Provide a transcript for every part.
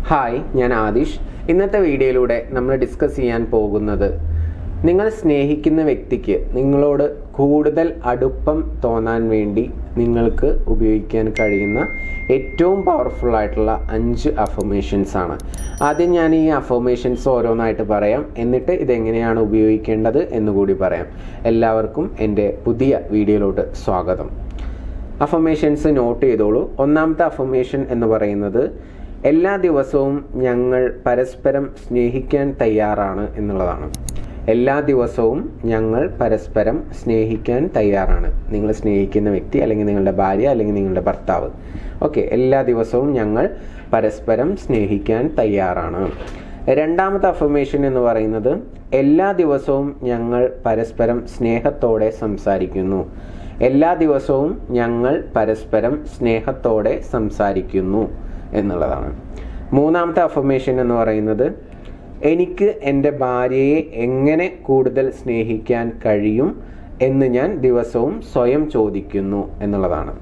Hi, ഞാൻ ആദിഷ്. ഇന്നത്തെ വീഡിയോയിലൂടെ നമ്മൾ ഡിസ്കസ് ചെയ്യാൻ പോകുന്നത് നിങ്ങൾ സ്നേഹിക്കുന്ന വ്യക്തിക്ക് നിങ്ങളോട് കൂടുതൽ അടുപ്പം തോന്നാൻ വേണ്ടി നിങ്ങൾക്ക് ഉപയോഗിക്കാൻ കഴിയുന്ന ഏറ്റവും പവർഫുൾ ആയിട്ടുള്ള 5 അഫർമേഷൻസ് ആണ്. ആദ്യം ഞാൻ ഈ അഫർമേഷൻസ് ഓരോന്നായിട്ട് പറയാം, എന്നിട്ട് ഇതെങ്ങനെയാണ് ഉപയോഗിക്കേണ്ടത് എന്നുകൂടി പറയാം. എല്ലാവർക്കും എൻ്റെ പുതിയ വീഡിയോയിലോട്ട് സ്വാഗതം. അഫർമേഷൻസ് നോട്ട് ചെയ്തോളൂ. ഒന്നാമത്തെ അഫർമേഷൻ എന്ന് പറയുന്നത് എല്ലാ ദിവസവും ഞങ്ങൾ പരസ്പരം സ്നേഹിക്കാൻ തയ്യാറാണ് എന്നുള്ളതാണ്. എല്ലാ ദിവസവും ഞങ്ങൾ പരസ്പരം സ്നേഹിക്കാൻ തയ്യാറാണ്. നിങ്ങൾ സ്നേഹിക്കുന്ന വ്യക്തി, അല്ലെങ്കിൽ നിങ്ങളുടെ ഭാര്യ, അല്ലെങ്കിൽ നിങ്ങളുടെ ഭർത്താവ്. ഓക്കെ, എല്ലാ ദിവസവും ഞങ്ങൾ പരസ്പരം സ്നേഹിക്കാൻ തയ്യാറാണ്. രണ്ടാമത്തെ അഫർമേഷൻ എന്ന് പറയുന്നത് എല്ലാ ദിവസവും ഞങ്ങൾ പരസ്പരം സ്നേഹത്തോടെ സംസാരിക്കുന്നു. എല്ലാ ദിവസവും ഞങ്ങൾ പരസ്പരം സ്നേഹത്തോടെ സംസാരിക്കുന്നു എന്നുള്ളതാണ്. മൂന്നാമത്തെ അഫർമേഷൻ എന്ന് പറയുന്നത് എനിക്ക് എൻ്റെ ഭാര്യയെ എങ്ങനെ കൂടുതൽ സ്നേഹിക്കാൻ കഴിയും എന്ന് ഞാൻ ദിവസവും സ്വയം ചോദിക്കുന്നു എന്നുള്ളതാണ്.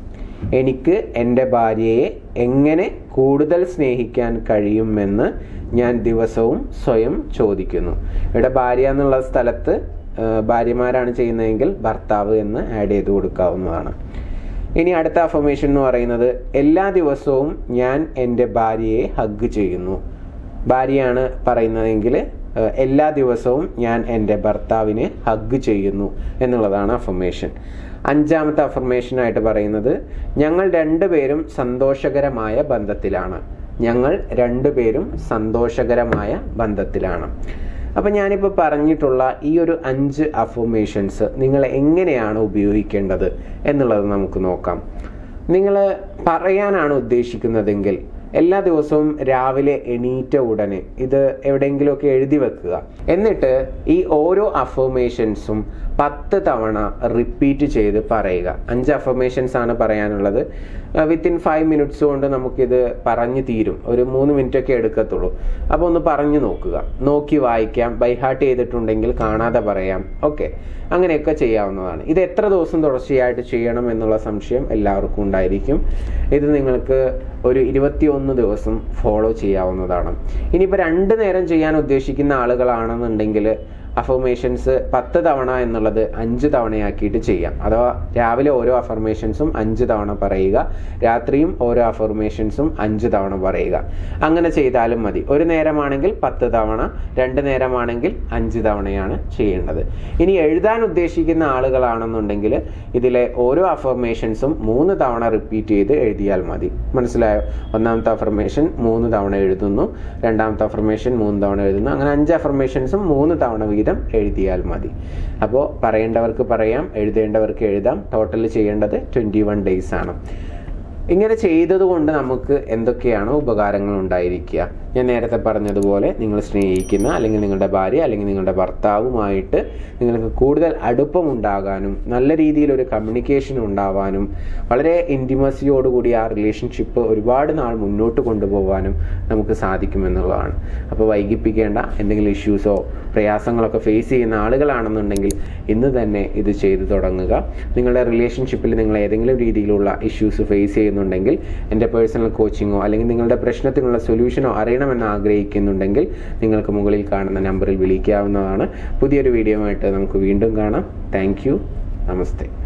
എനിക്ക് എൻ്റെ ഭാര്യയെ എങ്ങനെ കൂടുതൽ സ്നേഹിക്കാൻ കഴിയുമെന്ന് ഞാൻ ദിവസവും സ്വയം ചോദിക്കുന്നു. ഇവിടെ ഭാര്യ എന്നുള്ള സ്ഥലത്ത് ഭാര്യമാരാണ് ചെയ്യുന്നതെങ്കിൽ ഭർത്താവ് എന്ന് ആഡ് ചെയ്ത് കൊടുക്കാവുന്നതാണ്. ഇനി അടുത്ത അഫർമേഷൻ എന്ന് പറയുന്നത് എല്ലാ ദിവസവും ഞാൻ എൻ്റെ ഭാര്യയെ ഹഗ് ചെയ്യുന്നു. ഭാര്യയാണ് പറയുന്നതെങ്കിൽ എല്ലാ ദിവസവും ഞാൻ എൻ്റെ ഭർത്താവിനെ ഹഗ് ചെയ്യുന്നു എന്നുള്ളതാണ് അഫർമേഷൻ. അഞ്ചാമത്തെ അഫർമേഷനായിട്ട് പറയുന്നത് ഞങ്ങൾ രണ്ടുപേരും സന്തോഷകരമായ ബന്ധത്തിലാണ്. ഞങ്ങൾ രണ്ടുപേരും സന്തോഷകരമായ ബന്ധത്തിലാണ്. അപ്പം ഞാനിപ്പോൾ പറഞ്ഞിട്ടുള്ള ഈ ഒരു 5 അഫർമേഷൻസ് നിങ്ങൾ എങ്ങനെയാണ് ഉപയോഗിക്കേണ്ടത് എന്നുള്ളത് നമുക്ക് നോക്കാം. നിങ്ങൾ പറയാനാണ് ഉദ്ദേശിക്കുന്നതെങ്കിൽ എല്ലാ ദിവസവും രാവിലെ എണീറ്റ ഉടനെ ഇത് എവിടെയെങ്കിലുമൊക്കെ എഴുതി വെക്കുക. എന്നിട്ട് ഈ ഓരോ അഫർമേഷൻസും 10 തവണ റിപ്പീറ്റ് ചെയ്ത് പറയുക. 5 അഫർമേഷൻസ് ആണ് പറയാനുള്ളത്. വിത്തിൻ 5 മിനിറ്റ്സ് കൊണ്ട് നമുക്കിത് പറഞ്ഞു തീരും. ഒരു 3 മിനിറ്റ് ഒക്കെ എടുക്കത്തുള്ളൂ. അപ്പോൾ ഒന്ന് പറഞ്ഞു നോക്കുക. നോക്കി വായിക്കാം. ബൈ ഹാർട്ട് ചെയ്തിട്ടുണ്ടെങ്കിൽ കാണാതെ പറയാം. ഓക്കെ, അങ്ങനെയൊക്കെ ചെയ്യാവുന്നതാണ്. ഇത് എത്ര ദിവസം തുടർച്ചയായിട്ട് ചെയ്യണം എന്നുള്ള സംശയം എല്ലാവർക്കും ഉണ്ടായിരിക്കും. ഇത് നിങ്ങൾക്ക് ഒരു 21 ദിവസം ഫോളോ ചെയ്യാവുന്നതാണ്. ഇനിയിപ്പോൾ 2 നേരം ചെയ്യാൻ ഉദ്ദേശിക്കുന്ന ആളുകളാണെന്നുണ്ടെങ്കിൽ അഫർമേഷൻസ് 10 തവണ എന്നുള്ളത് 5 തവണയാക്കിയിട്ട് ചെയ്യാം. അഥവാ രാവിലെ ഓരോ അഫർമേഷൻസും 5 തവണ പറയുക, രാത്രിയും ഓരോ അഫർമേഷൻസും 5 തവണ പറയുക. അങ്ങനെ ചെയ്താലും മതി. ഒരു നേരമാണെങ്കിൽ 10 തവണ, 2 നേരമാണെങ്കിൽ 5 തവണയാണ് ചെയ്യേണ്ടത്. ഇനി എഴുതാൻ ഉദ്ദേശിക്കുന്ന ആളുകളാണെന്നുണ്ടെങ്കിൽ ഇതിലെ ഓരോ അഫർമേഷൻസും 3 തവണ റിപ്പീറ്റ് ചെയ്ത് എഴുതിയാൽ മതി. മനസ്സിലായോ? ഒന്നാമത്തെ അഫർമേഷൻ 3 തവണ എഴുതുന്നു, രണ്ടാമത്തെ അഫർമേഷൻ 3 തവണ എഴുതുന്നു. അങ്ങനെ 5 അഫർമേഷൻസും 3 തവണ വീതം എഴുതിയാൽ മതി. അപ്പോൾ പറയേണ്ടവർക്ക് പറയാം, എഴുതേണ്ടവർക്ക് എഴുതാം. ടോട്ടൽ ചെയ്യേണ്ടത് 21 ഡേയ്സ് ആണ്. ഇങ്ങനെ ചെയ്തതുകൊണ്ട് നമുക്ക് എന്തൊക്കെയാണ് ഉപകാരങ്ങൾ ഉണ്ടായിരിക്കുക? ഞാൻ നേരത്തെ പറഞ്ഞതുപോലെ നിങ്ങൾ സ്നേഹിക്കുന്ന, അല്ലെങ്കിൽ നിങ്ങളുടെ ഭാര്യ, അല്ലെങ്കിൽ നിങ്ങളുടെ ഭർത്താവുമായിട്ട് നിങ്ങൾക്ക് കൂടുതൽ അടുപ്പമുണ്ടാകാനും നല്ല രീതിയിലൊരു കമ്മ്യൂണിക്കേഷൻ ഉണ്ടാവാനും വളരെ ഇൻറ്റിമസിയോടുകൂടി ആ റിലേഷൻഷിപ്പ് ഒരുപാട് നാൾ മുന്നോട്ട് കൊണ്ടുപോകാനും നമുക്ക് സാധിക്കുമെന്നുള്ളതാണ്. അപ്പോൾ വൈകിപ്പിക്കേണ്ട. എന്തെങ്കിലും ഇഷ്യൂസോ പ്രയാസങ്ങളൊക്കെ ഫേസ് ചെയ്യുന്ന ആളുകളാണെന്നുണ്ടെങ്കിൽ ഇന്ന് തന്നെ ഇത് ചെയ്തു തുടങ്ങുക. നിങ്ങളുടെ റിലേഷൻഷിപ്പിൽ നിങ്ങൾ ഏതെങ്കിലും രീതിയിലുള്ള ഇഷ്യൂസ് ഫേസ് ചെയ്യുന്നുണ്ടെങ്കിൽ എൻ്റെ പേഴ്സണൽ കോച്ചിങ്ങോ അല്ലെങ്കിൽ നിങ്ങളുടെ പ്രശ്നത്തിനുള്ള സൊല്യൂഷനോ അറിയണമെന്ന് ആഗ്രഹിക്കുന്നുണ്ടെങ്കിൽ നിങ്ങൾക്ക് മുകളിൽ കാണുന്ന നമ്പറിൽ വിളിക്കാവുന്നതാണ്. പുതിയൊരു വീഡിയോ ആയിട്ട് നമുക്ക് വീണ്ടും കാണാം. Thank you. നമസ്തേ.